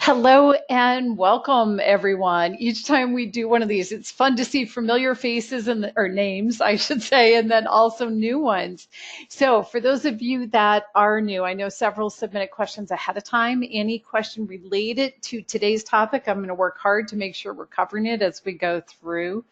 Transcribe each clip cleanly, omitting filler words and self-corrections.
Hello and welcome, everyone. Each time we do one of these, it's fun to see familiar faces or names, I should say, and then also new ones. So, for those of you that are new, I know several submitted questions ahead of time. Any question related to today's topic, I'm going to work hard to make sure we're covering it as we go through.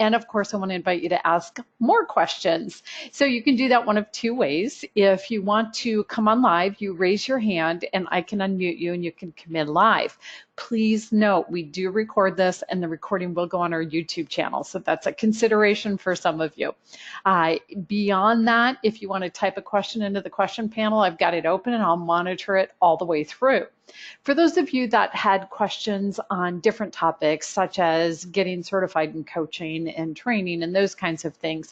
And of course, I want to invite you to ask more questions. So you can do that one of two ways. If you want to come on live, you raise your hand and I can unmute you and you can come in live. Please note, we do record this and the recording will go on our YouTube channel. So that's a consideration for some of you. Beyond that, if you want to type a question into the question panel, I've got it open and I'll monitor it all the way through. For those of you that had questions on different topics, such as getting certified in coaching and training and those kinds of things,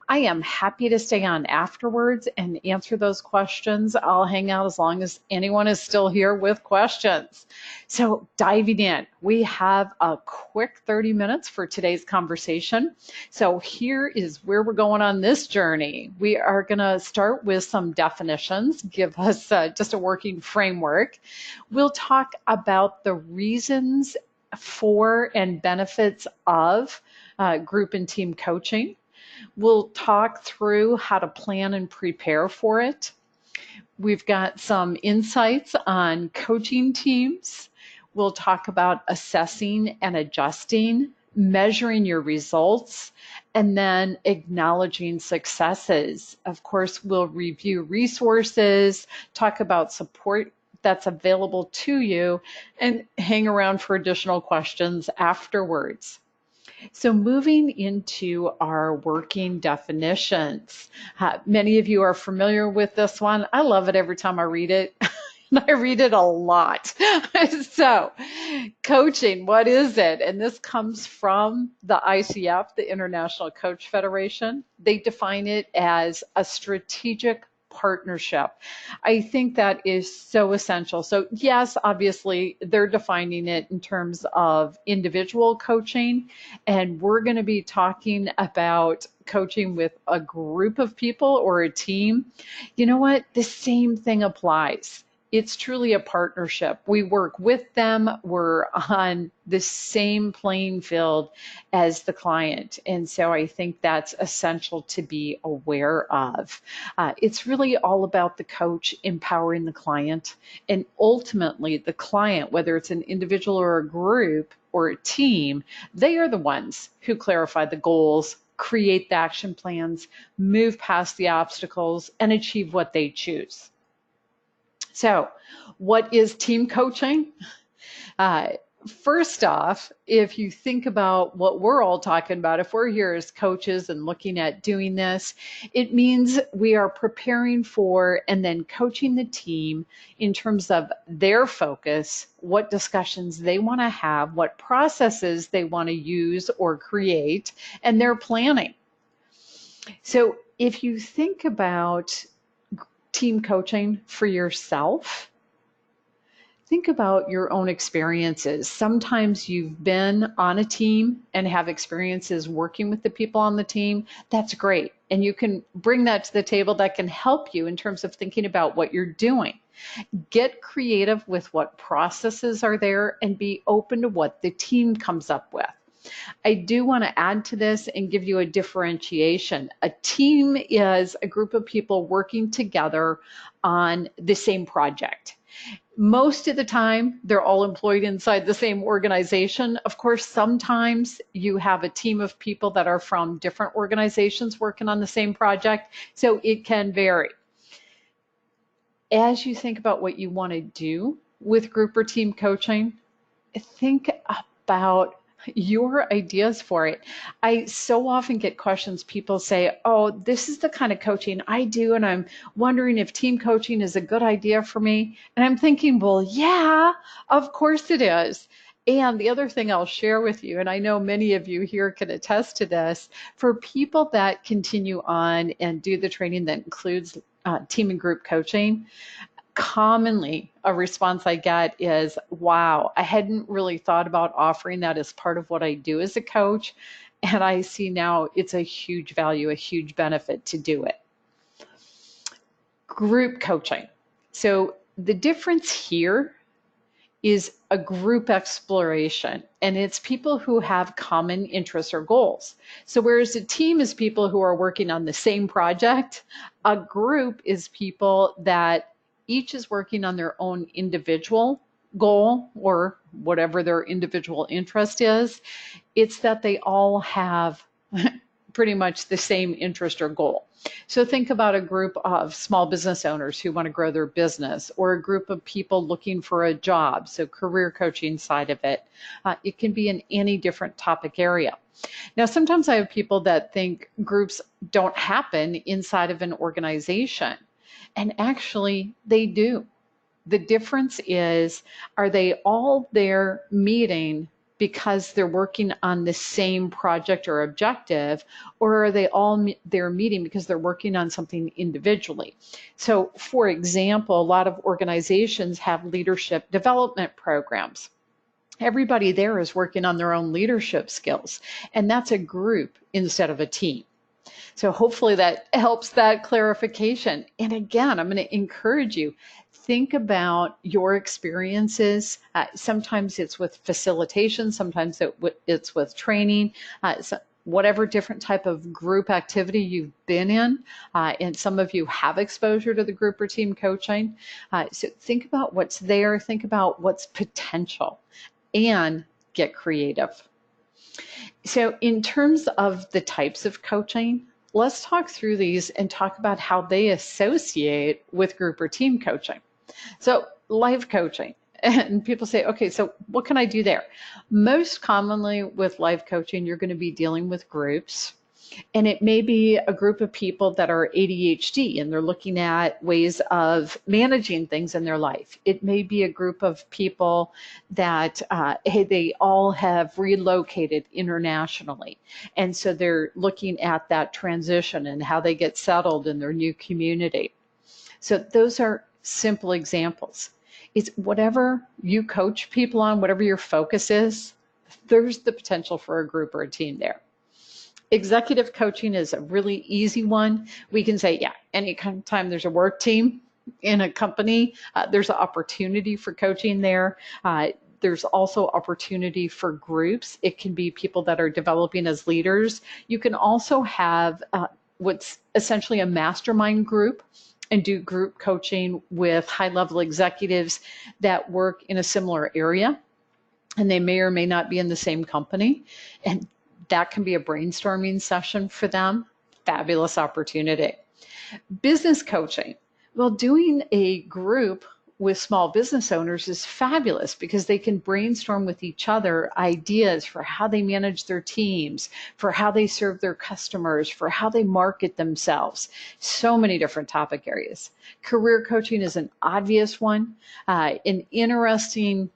I am happy to stay on afterwards and answer those questions. I'll hang out as long as anyone is still here with questions. So diving in, we have a quick 30 minutes for today's conversation. So here is where we're going on this journey. We are going to start with some definitions, give us just a working framework. We'll talk about the reasons for and benefits of group and team coaching. We'll talk through how to plan and prepare for it. We've got some insights on coaching teams. We'll talk about assessing and adjusting, measuring your results, and then acknowledging successes. Of course, we'll review resources, talk about support that's available to you, and hang around for additional questions afterwards. So moving into our working definitions. Many of you are familiar with this one. I love it every time I read it. And I read it a lot. So coaching, what is it? And this comes from the ICF, the International Coach Federation. They define it as a strategic partnership. I think that is so essential. So yes, obviously they're defining it in terms of individual coaching, and we're going to be talking about coaching with a group of people or a team. You know what? The same thing applies. It's truly a partnership. We work with them. We're on the same playing field as the client. And so I think that's essential to be aware of. It's really all about the coach empowering the client, and ultimately the client, whether it's an individual or a group or a team, they are the ones who clarify the goals, create the action plans, move past the obstacles, and achieve what they choose. So, what is team coaching? First off, if you think about what we're all talking about, if we're here as coaches and looking at doing this, it means we are preparing for and then coaching the team in terms of their focus, what discussions they want to have, what processes they want to use or create, and their planning. So if you think about team coaching for yourself, think about your own experiences. Sometimes you've been on a team and have experiences working with the people on the team. That's great. And you can bring that to the table. That can help you in terms of thinking about what you're doing. Get creative with what processes are there and be open to what the team comes up with. I do want to add to this and give you a differentiation. A team is a group of people working together on the same project. Most of the time, they're all employed inside the same organization. Of course, sometimes you have a team of people that are from different organizations working on the same project, so it can vary. As you think about what you want to do with group or team coaching, think about your ideas for it. I so often get questions. People say, oh, this is the kind of coaching I do, and I'm wondering if team coaching is a good idea for me. And I'm thinking, well, yeah, of course it is. And the other thing I'll share with you, and I know many of you here can attest to this, for people that continue on and do the training that includes team and group coaching, commonly a response I get is, wow, I hadn't really thought about offering that as part of what I do as a coach. And I see now it's a huge value, a huge benefit to do it. Group coaching. So the difference here is a group exploration, and it's people who have common interests or goals. So whereas a team is people who are working on the same project, a group is people that each is working on their own individual goal or whatever their individual interest is. It's that they all have pretty much the same interest or goal. So think about a group of small business owners who want to grow their business, or a group of people looking for a job, so career coaching side of it. It can be in any different topic area. Now, sometimes I have people that think groups don't happen inside of an organization, and actually they do. The difference is, are they all there meeting because they're working on the same project or objective, or are they all there meeting because they're working on something individually? So, for example, a lot of organizations have leadership development programs. Everybody there is working on their own leadership skills, and that's a group instead of a team. So hopefully that helps that clarification. And again, I'm going to encourage you, think about your experiences. Sometimes it's with facilitation, sometimes it's with training, so whatever different type of group activity you've been in, and some of you have exposure to the group or team coaching. So think about what's there, think about what's potential, and get creative. So in terms of the types of coaching, let's talk through these and talk about how they associate with group or team coaching. So life coaching, and people say, okay, so what can I do there? Most commonly with life coaching, you're going to be dealing with groups. And it may be a group of people that are ADHD and they're looking at ways of managing things in their life. It may be a group of people that, hey, they all have relocated internationally. And so they're looking at that transition and how they get settled in their new community. So those are simple examples. It's whatever you coach people on, whatever your focus is, there's the potential for a group or a team there. Executive coaching is a really easy one. We can say, yeah, anytime there's a work team in a company, there's an opportunity for coaching there. There's also opportunity for groups. It can be people that are developing as leaders. You can also have what's essentially a mastermind group and do group coaching with high-level executives that work in a similar area, and they may or may not be in the same company. And that can be a brainstorming session for them. Fabulous opportunity. Business coaching. Well, doing a group with small business owners is fabulous because they can brainstorm with each other ideas for how they manage their teams, for how they serve their customers, for how they market themselves. So many different topic areas. Career coaching is an obvious one. An interesting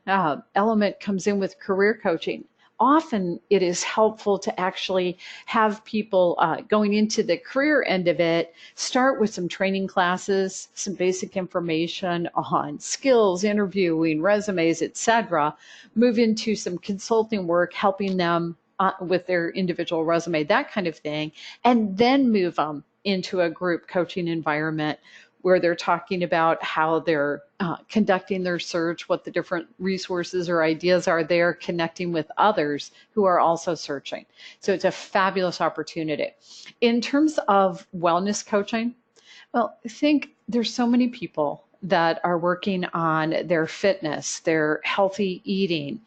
element comes in with career coaching. Often it is helpful to actually have people going into the career end of it, start with some training classes, some basic information on skills, interviewing, resumes, etc., move into some consulting work, helping them with their individual resume, that kind of thing, and then move them into a group coaching environment where they're talking about how they're conducting their search, what the different resources or ideas are there, connecting with others who are also searching. So it's a fabulous opportunity. In terms of wellness coaching, well, I think there's so many people that are working on their fitness, their healthy eating,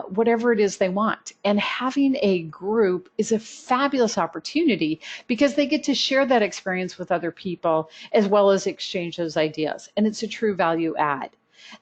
whatever it is they want. And having a group is a fabulous opportunity because they get to share that experience with other people as well as exchange those ideas. And it's a true value add.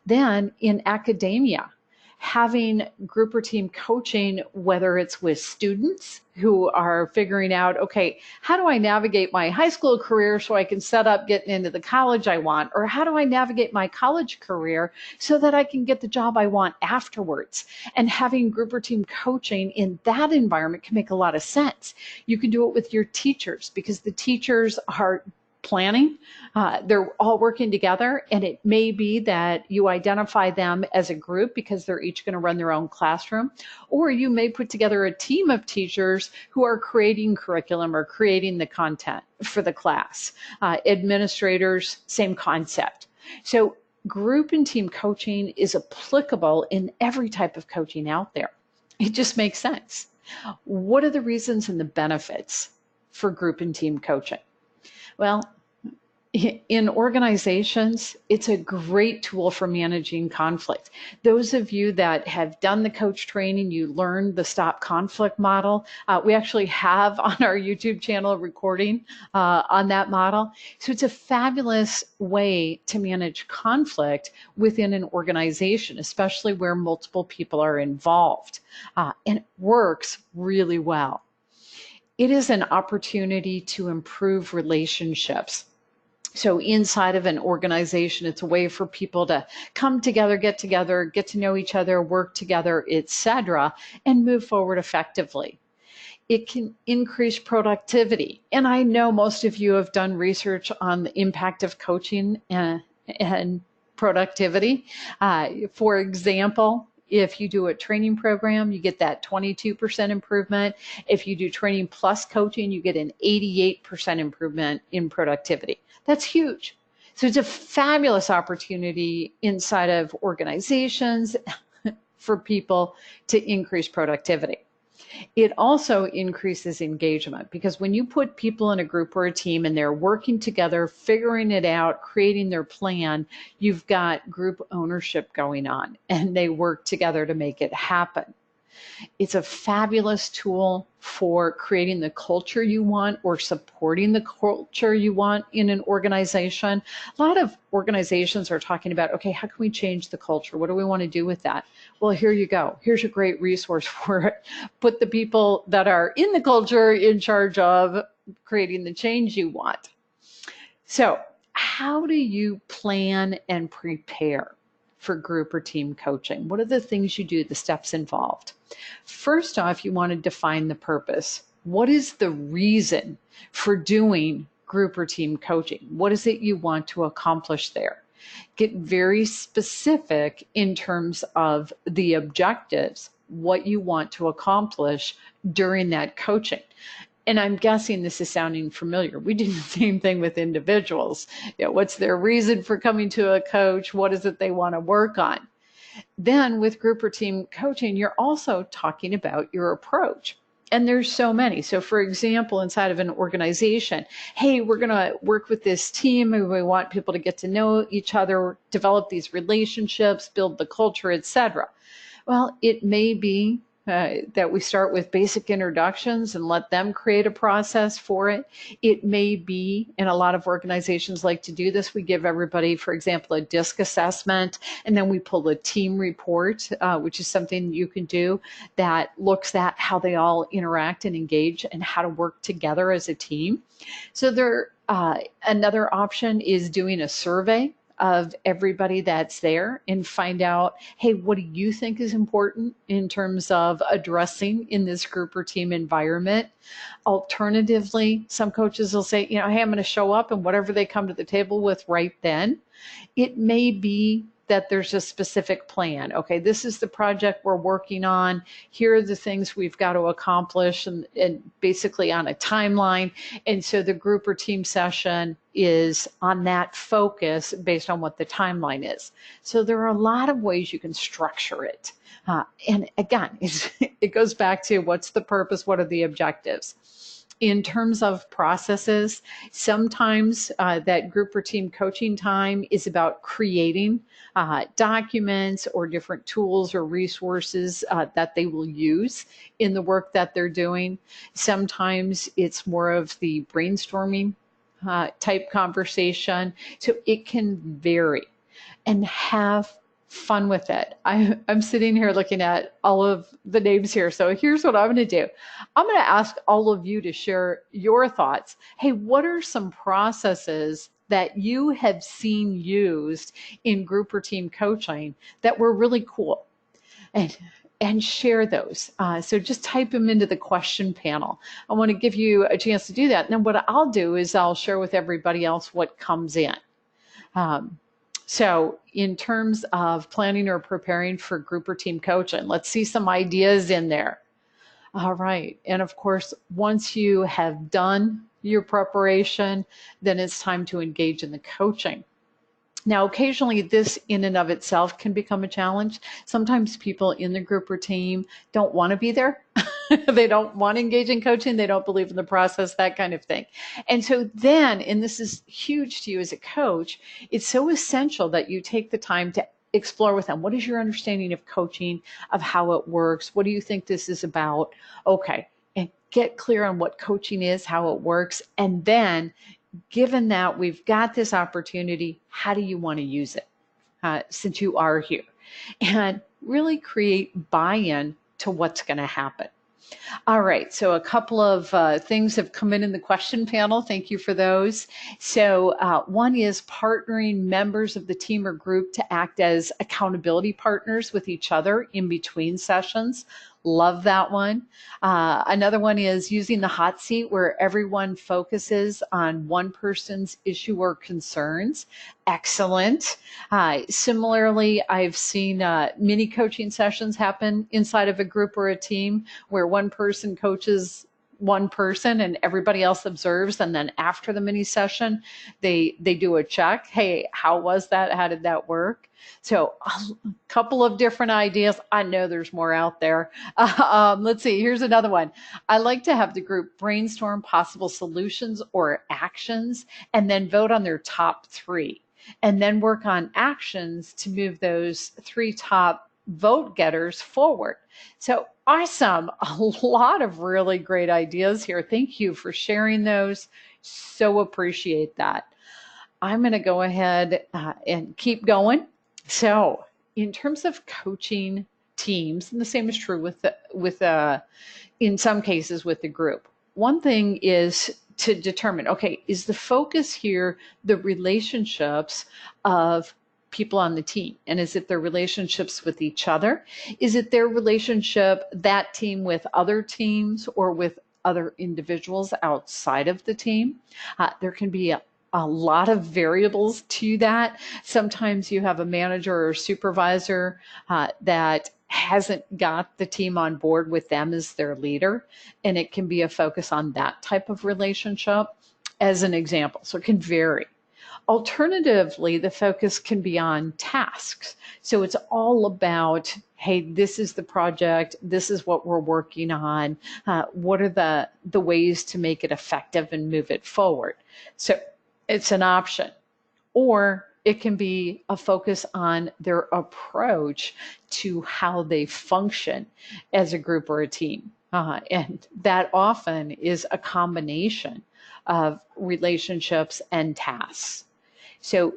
Then in academia, having group or team coaching, whether it's with students who are figuring out, okay, how do I navigate my high school career so I can set up getting into the college I want? Or how do I navigate my college career so that I can get the job I want afterwards? And having group or team coaching in that environment can make a lot of sense. You can do it with your teachers because the teachers are planning. They're all working together, and it may be that you identify them as a group because they're each going to run their own classroom, or you may put together a team of teachers who are creating curriculum or creating the content for the class. Administrators, same concept. So group and team coaching is applicable in every type of coaching out there. It just makes sense. What are the reasons and the benefits for group and team coaching? Well, in organizations, it's a great tool for managing conflict. Those of you that have done the coach training, you learned the stop conflict model. We actually have on our YouTube channel a recording on that model. So it's a fabulous way to manage conflict within an organization, especially where multiple people are involved. And it works really well. It is an opportunity to improve relationships. So inside of an organization, it's a way for people to come together, get to know each other, work together, etc., and move forward effectively. It can increase productivity. And I know most of you have done research on the impact of coaching and productivity. For example, if you do a training program, you get that 22% improvement. If you do training plus coaching, you get an 88% improvement in productivity. That's huge. So it's a fabulous opportunity inside of organizations for people to increase productivity. It also increases engagement because when you put people in a group or a team and they're working together, figuring it out, creating their plan, you've got group ownership going on and they work together to make it happen. It's a fabulous tool for creating the culture you want or supporting the culture you want in an organization. A lot of organizations are talking about, okay, how can we change the culture? What do we want to do with that? Well, here you go. Here's a great resource for it. Put the people that are in the culture in charge of creating the change you want. So, how do you plan and prepare for group or team coaching? What are the things you do, the steps involved? First off, you want to define the purpose. What is the reason for doing group or team coaching? What is it you want to accomplish there? Get very specific in terms of the objectives, what you want to accomplish during that coaching. And I'm guessing this is sounding familiar. We do the same thing with individuals. What's their reason for coming to a coach? What is it they want to work on? Then with group or team coaching, you're also talking about your approach. And there's so many. So for example, inside of an organization, hey, we're going to work with this team and we want people to get to know each other, develop these relationships, build the culture, etc. Well, it may be that we start with basic introductions and let them create a process for it. It may be, and a lot of organizations like to do this, we give everybody, for example, a DISC assessment, and then we pull a team report, which is something you can do that looks at how they all interact and engage and how to work together as a team. So another option is doing a survey of everybody that's there and find out, hey, what do you think is important in terms of addressing in this group or team environment? Alternatively, some coaches will say, hey, I'm going to show up and whatever they come to the table with right then. It may be that there's a specific plan. Okay, this is the project we're working on. Here are the things we've got to accomplish and basically on a timeline. And so the group or team session is on that focus based on what the timeline is. So there are a lot of ways you can structure it. And again, it goes back to what's the purpose, what are the objectives? In terms of processes, sometimes that group or team coaching time is about creating documents or different tools or resources that they will use in the work that they're doing. Sometimes it's more of the brainstorming type conversation. So it can vary, and have fun with it. I'm sitting here looking at all of the names here. So here's what I'm going to do. I'm going to ask all of you to share your thoughts. Hey, what are some processes that you have seen used in group or team coaching that were really cool? And share those. So just type them into the question panel. I want to give you a chance to do that. And then what I'll do is I'll share with everybody else what comes in. So in terms of planning or preparing for group or team coaching, let's see some ideas in there. All right. And of course, once you have done your preparation, then it's time to engage in the coaching. Now, occasionally this in and of itself can become a challenge. Sometimes people in the group or team don't want to be there. They don't want to engage in coaching. They don't believe in the process, that kind of thing. And so then, and this is huge to you as a coach, it's so essential that you take the time to explore with them. What is your understanding of coaching, of how it works? What do you think this is about? Okay. And get clear on what coaching is, how it works. And then, given that we've got this opportunity, how do you want to use it since you are here? And really create buy-in to what's going to happen. All right, so a couple of things have come in the question panel. Thank you for those. So one is partnering members of the team or group to act as accountability partners with each other in between sessions. Love that one. Another one is using the hot seat where everyone focuses on one person's issue or concerns. Excellent. Similarly, I've seen mini coaching sessions happen inside of a group or a team where one person coaches one person and everybody else observes, and then after the mini session they do a check. Hey, how was that? How did that work? So a couple of different ideas. I know there's more out there. Let's see, here's another one. I like to have the group brainstorm possible solutions or actions and then vote on their top 3 and then work on actions to move those 3 top vote getters forward. So awesome. A lot of really great ideas here. Thank you for sharing those. So appreciate that. I'm going to go ahead and keep going. So in terms of coaching teams, and the same is true with in some cases with the group, one thing is to determine, okay, is the focus here the relationships of people on the team? And is it their relationships with each other? Is it their relationship, that team, with other teams or with other individuals outside of the team? There can be a lot of variables to that. Sometimes you have a manager or supervisor that hasn't got the team on board with them as their leader, and it can be a focus on that type of relationship as an example. So it can vary. Alternatively, the focus can be on tasks. So it's all about, hey, this is the project, this is what we're working on, what are the ways to make it effective and move it forward. So it's an option. Or it can be a focus on their approach to how they function as a group or a team. And that often is a combination of relationships and tasks. So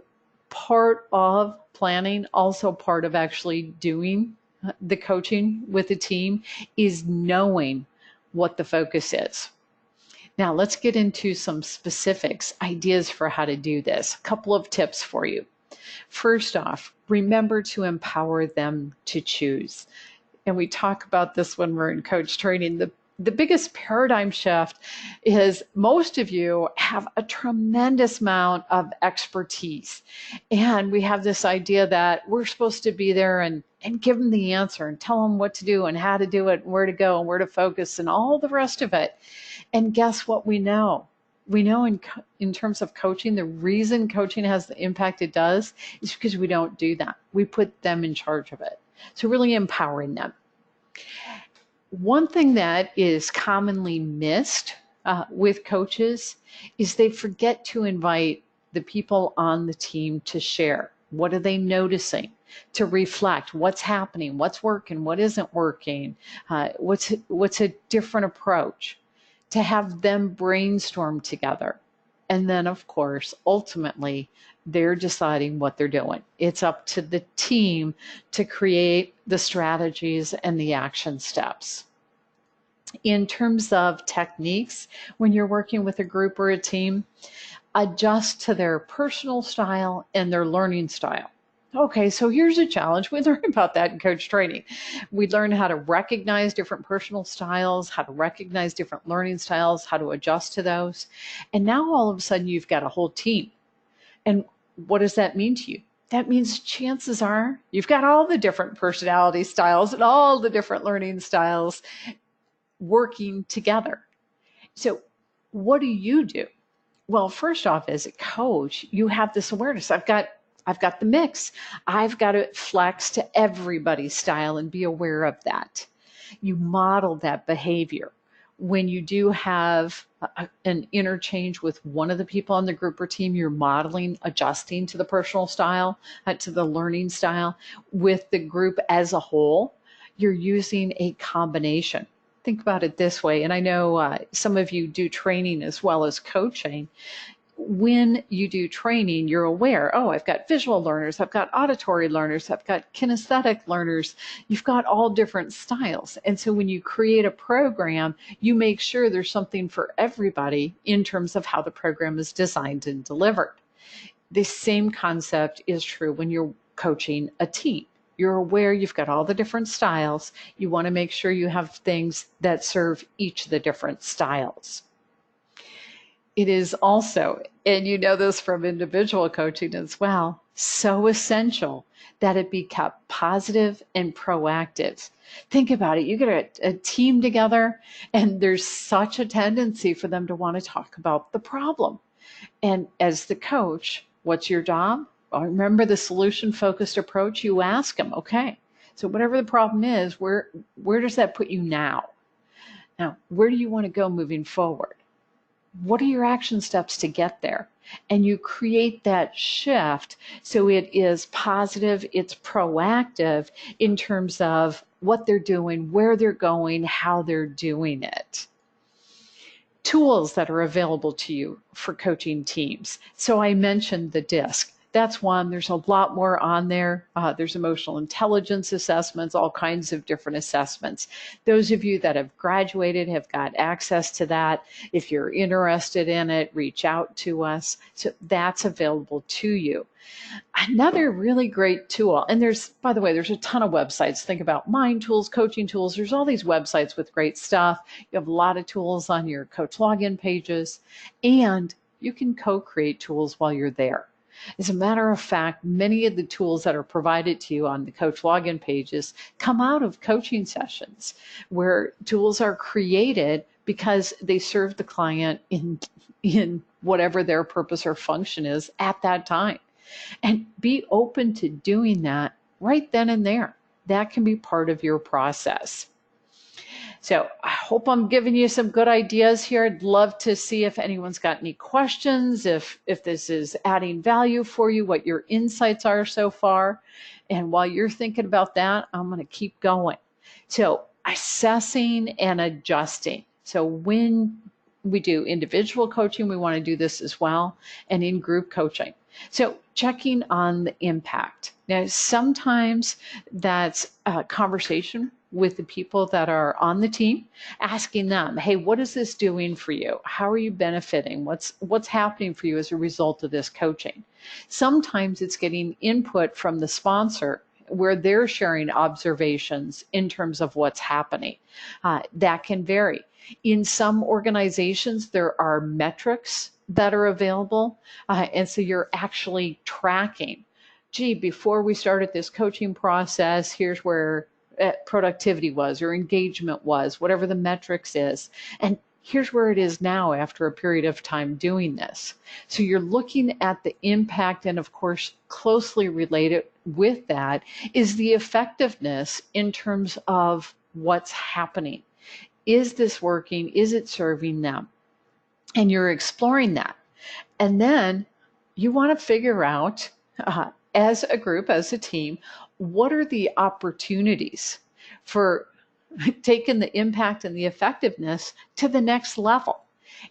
part of planning, also part of actually doing the coaching with a team, is knowing what the focus is. Now let's get into some specifics, ideas for how to do this. A couple of tips for you. First off, remember to empower them to choose. And we talk about this when we're in coach training. The biggest paradigm shift is most of you have a tremendous amount of expertise. And we have this idea that we're supposed to be there and give them the answer and tell them what to do and how to do it, and where to go and where to focus and all the rest of it. And guess what we know? We know in terms of coaching, the reason coaching has the impact it does is because we don't do that. We put them in charge of it. So really empowering them. One thing that is commonly missed with coaches is they forget to invite the people on the team to share. What are they noticing? To reflect what's happening, what's working, what isn't working, what's a different approach. To have them brainstorm together. And then, of course, ultimately, they're deciding what they're doing. It's up to the team to create the strategies and the action steps. In terms of techniques, when you're working with a group or a team, adjust to their personal style and their learning style. Okay, so here's a challenge. We learn about that in coach training. We learn how to recognize different personal styles, how to recognize different learning styles, how to adjust to those. And now all of a sudden you've got a whole team. And what does that mean to you? That means chances are you've got all the different personality styles and all the different learning styles working together. So what do you do? Well, first off, as a coach, you have this awareness. I've got I've got the mix. I've got to flex to everybody's style and be aware of that. You model that behavior. When you do have an interchange with one of the people on the group or team, you're modeling, adjusting to the personal style, to the learning style. With the group as a whole, you're using a combination. Think about it this way, and I know some of you do training as well as coaching. When you do training, you're aware, oh, I've got visual learners, I've got auditory learners, I've got kinesthetic learners, you've got all different styles. And so when you create a program, you make sure there's something for everybody in terms of how the program is designed and delivered. The same concept is true when you're coaching a team. You're aware you've got all the different styles. You want to make sure you have things that serve each of the different styles. It is also, and you know this from individual coaching as well, so essential that it be kept positive and proactive. Think about it. You get a team together, and there's such a tendency for them to want to talk about the problem. And as the coach, what's your job? Well, remember the solution-focused approach. You ask them, okay, so whatever the problem is, where does that put you now? Now, where do you want to go moving forward? What are your action steps to get there? And you create that shift so it is positive, it's proactive in terms of what they're doing, where they're going, how they're doing it. Tools that are available to you for coaching teams. So I mentioned the DISC. That's one. There's a lot more on there. There's emotional intelligence assessments, all kinds of different assessments. Those of you that have graduated have got access to that. If you're interested in it, reach out to us. So that's available to you. Another really great tool, and by the way, there's a ton of websites. Think about mind tools, coaching tools. There's all these websites with great stuff. You have a lot of tools on your coach login pages, and you can co-create tools while you're there. As a matter of fact, many of the tools that are provided to you on the coach login pages come out of coaching sessions where tools are created because they serve the client in whatever their purpose or function is at that time. And be open to doing that right then and there. That can be part of your process. So I hope I'm giving you some good ideas here. I'd love to see if anyone's got any questions, if this is adding value for you, what your insights are so far. And while you're thinking about that, I'm going to keep going. So assessing and adjusting. So when we do individual coaching, we want to do this as well, and in group coaching. So checking on the impact. Now, sometimes that's a conversation with the people that are on the team, asking them, hey, what is this doing for you? How are you benefiting? What's happening for you as a result of this coaching? Sometimes it's getting input from the sponsor where they're sharing observations in terms of what's happening. That can vary. In some organizations, there are metrics that are available, and so you're actually tracking. Gee, before we started this coaching process, here's where productivity was or engagement was, whatever the metrics is. And here's where it is now after a period of time doing this. So you're looking at the impact, and of course, closely related with that is the effectiveness in terms of what's happening. Is this working? Is it serving them? And you're exploring that. And then you want to figure out, as a group, as a team, what are the opportunities for taking the impact and the effectiveness to the next level,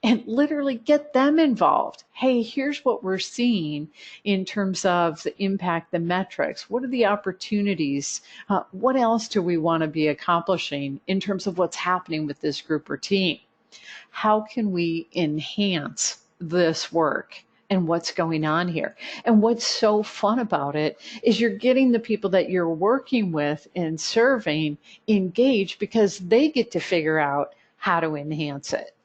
and literally get them involved. Hey, here's what we're seeing in terms of the impact, the metrics. What are the opportunities? What else do we want to be accomplishing in terms of what's happening with this group or team? How can we enhance this work and what's going on here? And what's so fun about it is you're getting the people that you're working with and serving engaged because they get to figure out how to enhance it.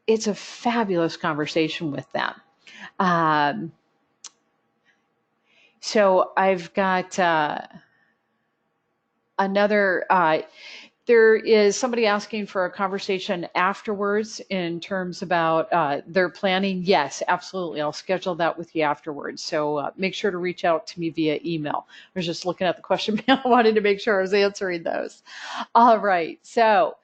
It's a fabulous conversation with them. So I've got another There is somebody asking for a conversation afterwards in terms about their planning. Yes, absolutely. I'll schedule that with you afterwards. So make sure to reach out to me via email. I was just looking at the question panel, wanted to make sure I was answering those. All right. So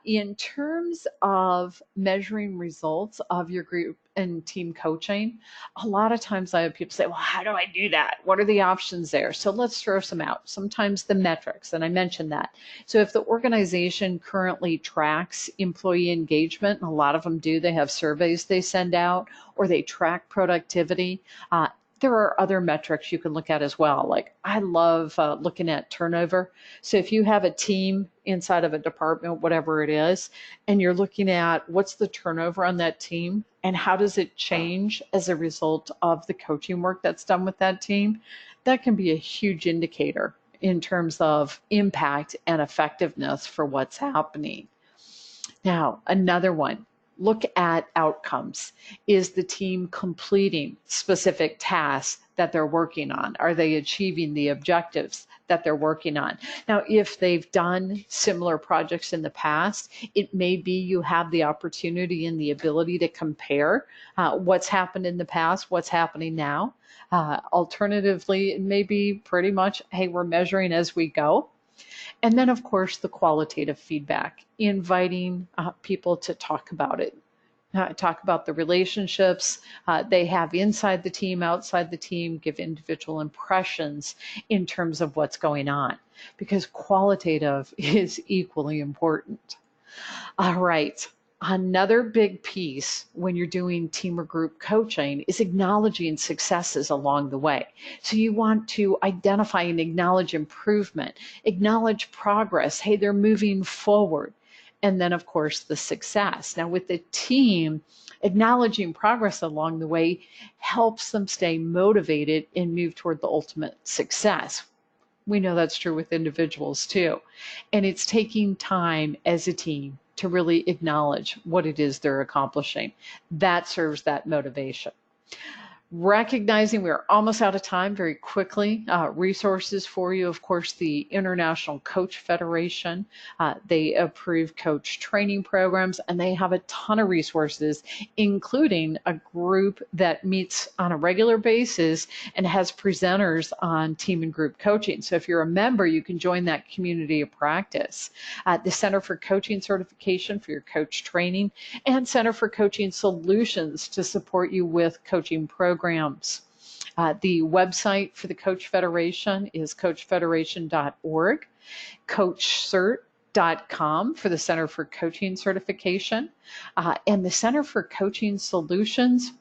in terms of measuring results of your group and team coaching, a lot of times I have people say, well, how do I do that? What are the options there? So let's throw some out. Sometimes the metrics, and I mentioned that. So if the organization currently tracks employee engagement, and a lot of them do, they have surveys they send out, or they track productivity. There are other metrics you can look at as well. Like I love looking at turnover. So if you have a team inside of a department, whatever it is, and you're looking at what's the turnover on that team and how does it change as a result of the coaching work that's done with that team, that can be a huge indicator in terms of impact and effectiveness for what's happening. Now, another one, look at outcomes. Is the team completing specific tasks that they're working on? Are they achieving the objectives that they're working on? Now, if they've done similar projects in the past, it may be you have the opportunity and the ability to compare what's happened in the past, what's happening now. Alternatively, it may be pretty much, hey, we're measuring as we go. And then, of course, the qualitative feedback, inviting people to talk about it, talk about the relationships they have inside the team, outside the team, give individual impressions in terms of what's going on, because qualitative is equally important. All right. Another big piece when you're doing team or group coaching is acknowledging successes along the way. So you want to identify and acknowledge improvement, acknowledge progress. Hey, they're moving forward. And then, of course, the success. Now, with the team, acknowledging progress along the way helps them stay motivated and move toward the ultimate success. We know that's true with individuals too. And it's taking time as a team to really acknowledge what it is they're accomplishing. That serves that motivation. Recognizing we're almost out of time very quickly, resources for you. Of course, the International Coach Federation, they approve coach training programs, and they have a ton of resources, including a group that meets on a regular basis and has presenters on team and group coaching. So if you're a member, you can join that community of practice. The Center for Coaching Certification for your coach training, and Center for Coaching Solutions to support you with coaching programs. The website for the Coach Federation is coachfederation.org, coachcert.com for the Center for Coaching Certification, and the Center for Coaching Solutions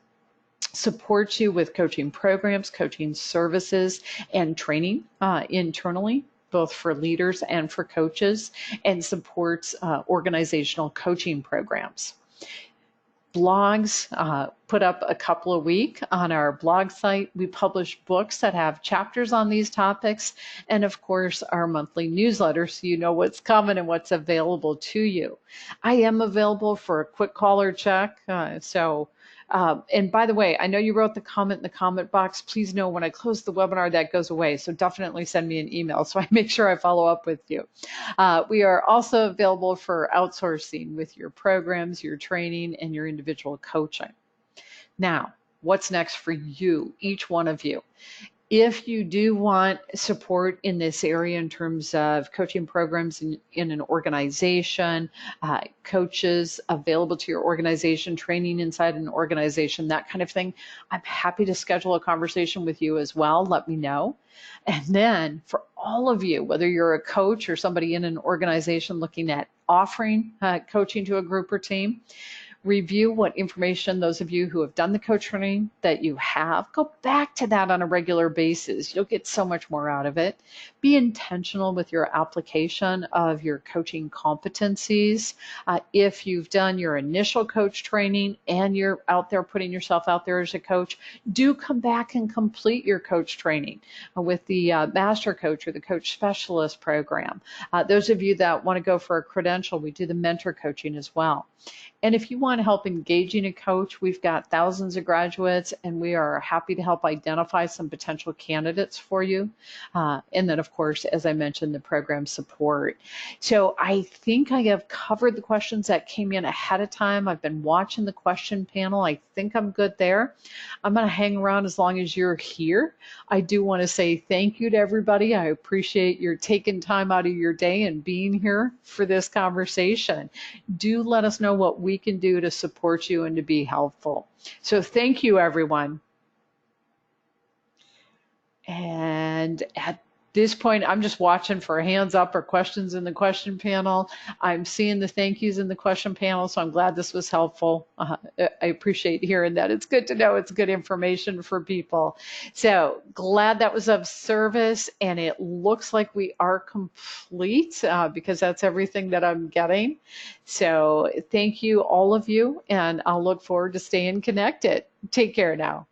supports you with coaching programs, coaching services, and training internally, both for leaders and for coaches, and supports organizational coaching programs. Blogs, put up a couple a week on our blog site. We publish books that have chapters on these topics, and of course our monthly newsletter, so you know what's coming and what's available to you. I am available for a quick call or check. And by the way, I know you wrote the comment in the comment box. Please know when I close the webinar, that goes away. So definitely send me an email so I make sure I follow up with you. We are also available for outsourcing with your programs, your training, and your individual coaching. Now, what's next for you, each one of you? If you do want support in this area in terms of coaching programs in an organization, coaches available to your organization, training inside an organization, that kind of thing, I'm happy to schedule a conversation with you as well. Let me know. And then for all of you, whether you're a coach or somebody in an organization looking at offering coaching to a group or team, review what information those of you who have done the coach training that you have, go back to that on a regular basis. You'll get so much more out of it. Be intentional with your application of your coaching competencies. If you've done your initial coach training and you're out there putting yourself out there as a coach, do come back and complete your coach training with the Master Coach or the Coach Specialist program. Those of you that want to go for a credential, we do the mentor coaching as well. And if you want help engaging a coach, we've got thousands of graduates, and we are happy to help identify some potential candidates for you. And then, of course, as I mentioned, the program support. So I think I have covered the questions that came in ahead of time. I've been watching the question panel. I think I'm good there. I'm going to hang around as long as you're here. I do want to say thank you to everybody. I appreciate your taking time out of your day and being here for this conversation. Do let us know what we can do to support you and to be helpful. So thank you, everyone. And at this point, I'm just watching for hands up or questions in the question panel. I'm seeing the thank yous in the question panel, so I'm glad this was helpful. I appreciate hearing that. It's good to know it's good information for people. So glad that was of service, and it looks like we are complete because that's everything that I'm getting. So thank you, all of you, and I'll look forward to staying connected. Take care now.